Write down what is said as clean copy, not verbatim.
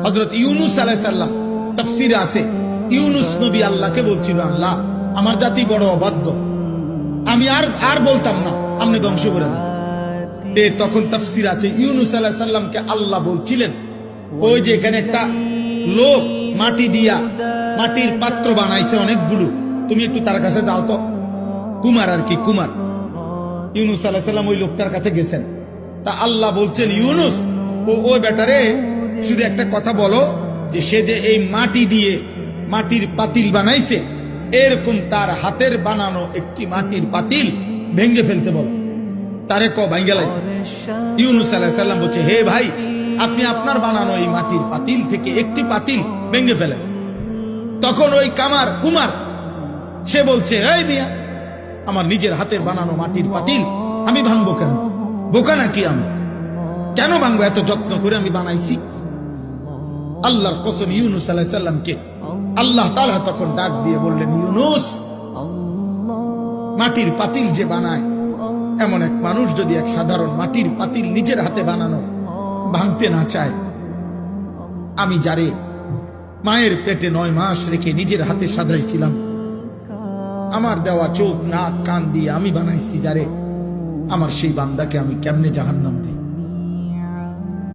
হযরত ইউনূস আলাইহিস সালাম তাফসীরে আছে, ইউনূস নবী আল্লাহকে বলছিল, আল্লাহ আমার জাতি বড় অবাধ্য, আমি আর বলতাম না, আপনি ধ্বংস করে দেন। তখন তাফসীর আছে ইউনূস আলাইহিস সালামকে আল্লাহ বলছিলেন, ওই যে এখানে একটা লোক মাটি দিয়া মাটির পাত্র বানাইছে অনেকগুলো, তুমি একটু তার কাছে যাও তো। কুমার আর কি, কুমার। ইউনূস আলাইহিস সালাম ওই লোকটার কাছে গেছেন। তা আল্লাহ বলছেন, ইউনূস ওই বেটারে শুধু একটা কথা বলো, যে সে যে এই মাটি দিয়ে মাটির পাতিল বানাইছে, এরকম তার হাতের বানানো একটি মাটির পাতিল ভেঙে ফেলতে বলো, তারে ভাঙ্গে লাইতে। ইউনূস আলাইহিস সালাম বলছে, হে ভাই, আপনি আপনার বানানো এই মাটির পাতিল থেকে একটি পাতিল ভেঙে ফেলেন। তখন ওই কুমার সে বলছে, এই মিয়া, আমার নিজের হাতের বানানো মাটির পাতিল আমি ভাঙবো কেন? বোকা নাকি আমি? কেন ভাঙবো? এত যত্ন করে আমি বানাইছি। আল্লাহর কসম, ইউনূস আলাইহিস সালামকে আল্লাহ তাআলা তখন ডাক দিয়ে বললেন, ইউনূস, মাটির পাতিল যে বানায়, এমন এক মানুষ যদি এক সাধারণ মাটির পাতিল নিজের হাতে বানানো ভাঙতে না চায়, আমি যারে মায়ের পেটে 9 মাস রেখে নিজের হাতে সাজাইছিলাম, আমার দেওয়া চোখ নাক কান দিয়ে আমি বানাইছি যারে, আমার সেই বান্দাকে আমি কেমনে জাহান্নাম দিই?